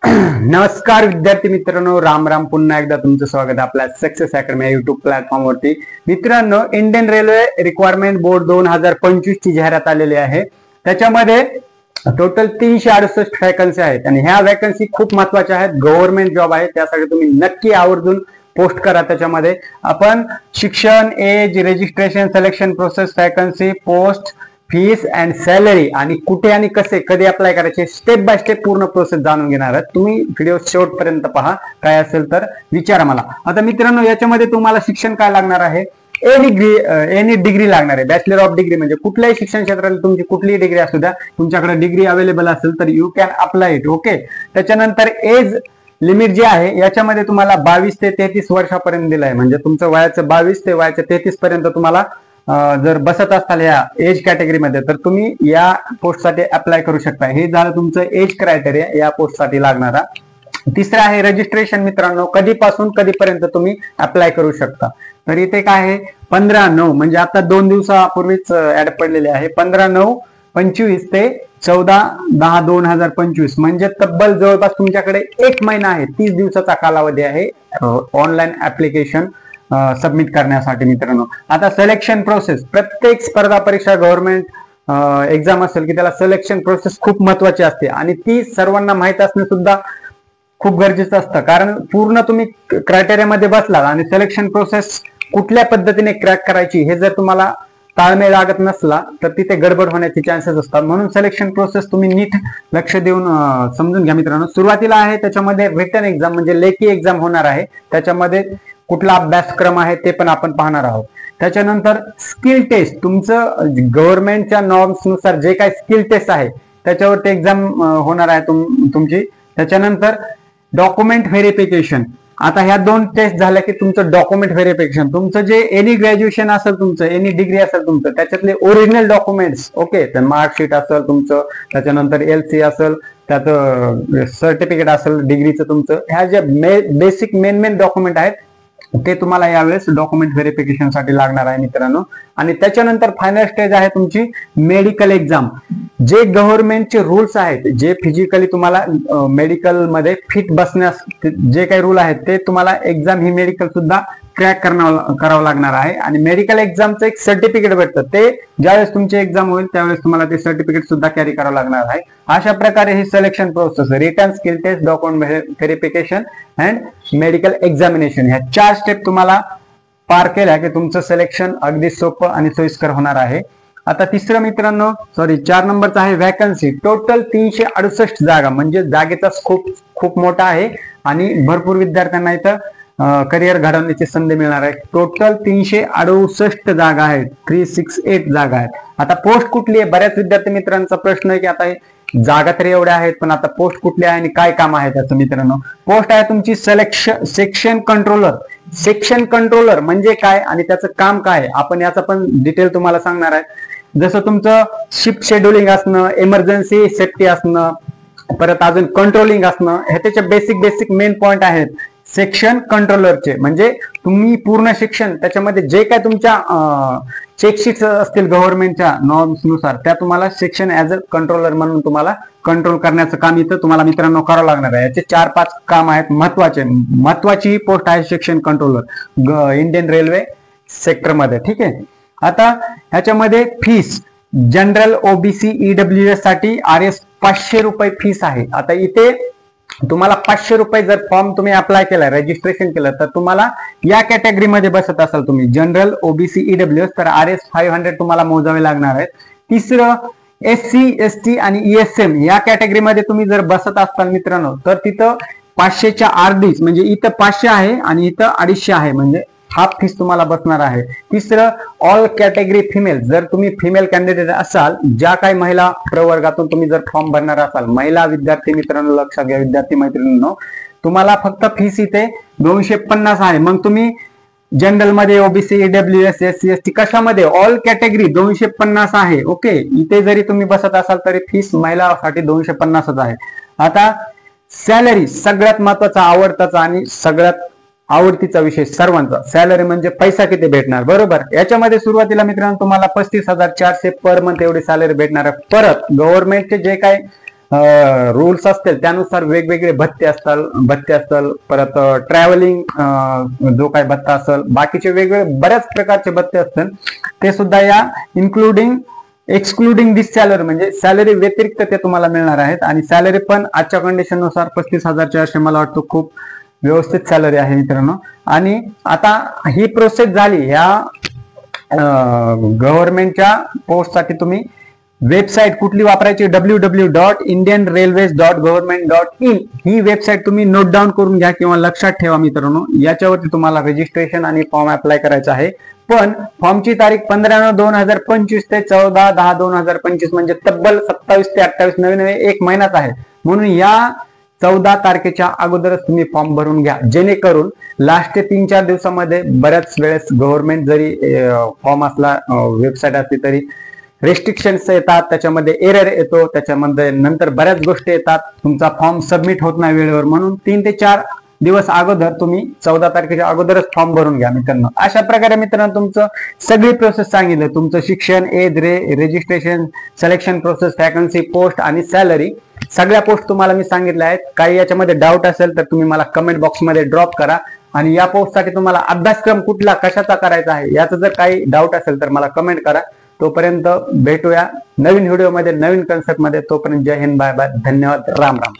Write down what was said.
नमस्कार विद्यार्थी मित्रांनो, राम राम. पुन्हा एकदा तुमचं स्वागत आहे आपल्या सक्सेस अकॅडमी युट्यूब प्लॅटफॉर्म वरती. मित्रांनो, इंडियन रेल्वे रिक्वायरमेंट बोर्ड 2025 ची जाहिरात आलेली आहे. त्याच्यामध्ये टोटल 368 वॅकन्सी आहेत आणि ह्या वॅकन्सी खूप महत्वाच्या आहेत. गव्हर्नमेंट जॉब आहे, त्यासाठी तुम्ही नक्की आवर्जून पोस्ट करा. त्याच्यामध्ये आपण शिक्षण, age, registration, selection process, vacancy, post, fees and salary आणि कुठे आणि कसे कधी अप्लाय करायचे स्टेप बाय स्टेप पूर्ण प्रोसेस जाणून घेणार आहात. तुम्ही व्हिडिओ शेवटपर्यंत पहा, काय असेल तर विचारा मला. आता मित्रांनो, याच्यामध्ये तुम्हाला शिक्षण काय लागणार आहे? एनी डिग्री लागणार आहे. बॅचलर ऑफ डिग्री म्हणजे कुठल्याही शिक्षण क्षेत्रात तुमची कुठलीही डिग्री असू द्या, तुमच्याकडे डिग्री अवेलेबल असेल तर you can apply it. Okay. त्याच्यानंतर एज लिमिट जे आहे याच्यामध्ये तुम्हाला 22 ते 33 वर्षापर्यंत दिलं आहे. म्हणजे तुमचं वयाचं 22 ते वयाच्या 33 पर्यंत तुम्हाला जर बसत असाल या एज कॅटेगरीमध्ये तर तुम्ही या पोस्टसाठी अप्लाय करू शकता. हे झालं तुमचं एज क्रायटेरिया या पोस्टसाठी लागणारा. तिसरं आहे रजिस्ट्रेशन. मित्रांनो, कधीपासून कधीपर्यंत तुम्ही अप्लाय करू शकता. तर इथे काय आहे, 15/9 म्हणजे आता 2 दिवसापूर्वीच ऍड पडलेले आहे. 15/9/25 ते 14/10/2025 म्हणजे तब्बल जवळपास तुमच्याकडे 1 महिना आहे. 30 दिवसाचा कालावधी आहे ऑनलाईन ऍप्लिकेशन सबमिट करण्यासाठी. मित्रांनो, आता सिलेक्शन प्रोसेस, प्रत्येक स्पर्धा परीक्षा गव्हर्नमेंट एक्झाम असेल की त्याला सिलेक्शन प्रोसेस खूप महत्वाची असते आणि ती सर्वांना माहित असणे सुद्धा खूप गरजेचं असतं. कारण पूर्ण तुम्ही क्रायटेरियामध्ये बसला आणि सिलेक्शन प्रोसेस कुठल्या पद्धतीने क्रॅक करायची हे जर तुम्हाला ताळमेळ लागत नसला तर तिथे गडबड होण्याचे चान्सेस असतात. म्हणून सिलेक्शन प्रोसेस तुम्ही नीट लक्ष देऊन समजून घ्या. मित्रांनो, सुरुवातीला आहे त्याच्यामध्ये रिटन एक्झाम म्हणजे लेखी एक्झाम होणार आहे. त्याच्यामध्ये कुठला अभ्यासक्रम आहे ते पण आपण पाहणार आहोत. त्याच्यानंतर स्किल टेस्ट, तुमचं गव्हर्नमेंटच्या नॉर्म्स नुसार जे काही स्किल टेस्ट आहे त्याच्यावरती एक्झाम होणार आहे तुमची. त्याच्यानंतर डॉक्युमेंट व्हेरिफिकेशन. आता ह्या 2 टेस्ट झाल्या की तुमचं डॉक्युमेंट व्हेरिफिकेशन, तुमचं जे एनी ग्रॅज्युएशन असेल, तुमचं एनी डिग्री असेल तुमचं, त्याच्यातले ओरिजिनल डॉक्युमेंट्स, ओके, तर मार्कशीट असेल तुमचं, त्याच्यानंतर LC असेल, त्यात सर्टिफिकेट असेल डिग्रीचं तुमचं, ह्या ज्या बेसिक मेन डॉक्युमेंट आहेत ते तुम्हाला यावेळेस डॉक्युमेंट व्हेरिफिकेशन साठी लागणार आहे. मित्रांनो, आणि त्याच्यानंतर फायनल स्टेज आहे तुमची मेडिकल एक्झाम. जे गव्हर्नमेंटचे रूल्स आहेत, जे फिजिकली तुम्हाला मेडिकल मध्ये फिट बसण्यास जे काही रूल आहेत ते तुम्हाला एक्झाम ही मेडिकल सुद्धा क्रॅक करावं लागणार आहे. आणि मेडिकल एक्झामचं एक सर्टिफिकेट भेटतं, ते ज्यावेळेस तुमची एक्झाम होईल त्यावेळेस तुम्हाला ते सर्टिफिकेट सुद्धा कॅरी करावं लागणार आहे. अशा प्रकारे ही selection process, written, skill test, document verification and medical examination, ह्या 4 स्टेप तुम्हाला पार केल्या की तुमचं सिलेक्शन अगदी सोपं आणि सोयीस्कर होणार आहे. आता तिसरं मित्रांनो, 4 नंबरचा आहे वॅकन्सी. टोटल 368 जागा म्हणजे जागेचा स्कोप खूप मोठा आहे आणि भरपूर विद्यार्थ्यांना इथं करिअर घडवण्याची संधी मिळणार आहे. टोटल 368 जागा आहेत, 368 जागा आहेत. आता पोस्ट कुठली आहे? बऱ्याच विद्यार्थी मित्रांचा प्रश्न आहे की आता जागा तरी एवढ्या आहेत पण आता पोस्ट कुठली आहे आणि काय काम आहे त्याचं. मित्रांनो, पोस्ट आहे तुमची सेक्शन कंट्रोलर. सेक्शन कंट्रोलर म्हणजे काय आणि त्याचं काम काय आपण याचा पण डिटेल तुम्हाला सांगणार आहे. जसं तुमचं शिफ्ट शेड्युलिंग असणं, इमर्जन्सी सेफ्टी असणं, परत अजून कंट्रोलिंग असणं, हे त्याचे बेसिक मेन पॉइंट आहेत सेक्शन कंट्रोलरचे. म्हणजे तुम्ही पूर्ण शिक्षण त्याच्यामध्ये जे काय तुमच्या चेकशीट्स असतील गव्हर्नमेंटच्या नॉर्म्स नुसार त्या तुम्हाला सेक्शन ऍज अ कंट्रोलर म्हणून तुम्हाला कंट्रोल करण्याचं काम इथं तुम्हाला मित्रांनो करावं लागणार आहे. याचे 4-5 काम आहेत महत्वाची पोस्ट आहे सेक्शन कंट्रोलर इंडियन रेल्वे सेक्टरमध्ये. ठीक आहे. आता ह्याच्यामध्ये फीस, जनरल, OBC, EWS साठी RS 500 रुपये फीस आहे. आता इथे तुम्हाला 500 रुपये जर फॉर्म तुम्ही अप्लाय केला, रजिस्ट्रेशन केलं, तर तुम्हाला या कॅटेगरीमध्ये बसत असाल तुम्ही जनरल, OBC, EWS, तर RS 500 तुम्हाला मोजावे लागणार आहेत. तिसरं SC, ST आणि ESM या कॅटेगरीमध्ये तुम्ही जर बसत असाल मित्रांनो तर तिथं 500च्या अर्धीच म्हणजे इथं 500 आहे आणि इथं 250 आहे, म्हणजे हाफ फीस तुम्हाला बसणार आहे. तिसरं ऑल कॅटेगरी फिमेल. जर तुम्ही फिमेल कॅन्डिडेट असाल, ज्या काही महिला प्रवर्गातून तुम्ही जर फॉर्म भरणार असाल, महिला विद्यार्थी मित्रांनो लक्षात घ्या, विद्यार्थी मैत्रिणींनो, तुम्हाला फक्त फीस इथे 250 आहे. मग तुम्ही जनरल मध्ये, OBC, EWS, SC, ST कशामध्ये, ऑल कॅटेगरी 250 आहे. ओके. इथे जरी तुम्ही बसत असाल तरी फीस महिलासाठी 250च आहे. आता सॅलरी, सगळ्यात महत्वाचा, आवडताचा आणि सगळ्यात आवडतीचा विषय सर्वांचा, सॅलरी म्हणजे पैसा किती भेटणार. बरोबर. याच्यामध्ये सुरुवातीला मित्रांनो तुम्हाला 35,400 पर मंथ एवढी सॅलरी भेटणार आहे. परत गव्हर्नमेंटचे जे काही रूल्स असतील त्यानुसार वेगवेगळे भत्ते असतात परत ट्रॅव्हलिंग जो काही भत्ता असेल, बाकीचे वेगवेगळे बऱ्याच प्रकारचे भत्ते असतात, ते सुद्धा या एक्सक्लुडिंग दिस सॅलरी म्हणजे सॅलरी व्यतिरिक्त ते तुम्हाला मिळणार आहेत. आणि सॅलरी पण आजच्या कंडिशन नुसार 35,400 मला वाटतं खूप व्यवस्थित सॅलरी आहे मित्रांनो. आणि आता ही प्रोसेस झाली. ह्या गव्हर्नमेंटच्या पोस्टसाठी तुम्ही वेबसाईट कुठली वापरायची, www.indianrailways.government.in ही वेबसाईट तुम्ही नोट डाऊन करून घ्या किंवा लक्षात ठेवा मित्रांनो. याच्यावरती तुम्हाला रजिस्ट्रेशन आणि फॉर्म अप्लाय करायचा आहे. पण फॉर्मची तारीख 15/9/2025 ते 14/10/2025 म्हणजे तब्बल 27 ते 28 नवे एक महिनाच आहे. म्हणून या 14 तारखेच्या अगोदरच तुम्ही फॉर्म भरून घ्या, जेणेकरून लास्ट 3-4 दिवसामध्ये बऱ्याच वेळेस गव्हर्नमेंट जरी फॉर्म असला, वेबसाईट असली तरी रेस्ट्रिक्शन्स येतात, त्याच्यामध्ये एरर येतो, त्याच्यामध्ये नंतर बऱ्याच गोष्टी येतात, तुमचा फॉर्म सबमिट होत नाही वेळेवर. म्हणून 3 ते 4 दिवस अगोदर तुम्ही 14 तारखेच्या अगोदरच फॉर्म भरून घ्या मित्रांनो. अशा प्रकारे मित्रांनो तुमचं सगळी प्रोसेस सांगितलं, तुमचं शिक्षण, age, registration, selection process, vacancy, post आणि सॅलरी, सगळ्या पोस्ट तुम्हाला मी सांगितल्या आहेत. काही याच्यामध्ये डाऊट असेल तर तुम्ही मला कमेंट बॉक्समध्ये ड्रॉप करा. आणि या पोस्टसाठी तुम्हाला अभ्यासक्रम कुठला कशाचा करायचा आहे याचं जर काही डाऊट असेल तर मला कमेंट करा. तोपर्यंत भेटूया नवीन व्हिडिओमध्ये, नवीन कन्सेप्टमध्ये. तोपर्यंत जय हिंद, बाय बाय, धन्यवाद, राम राम.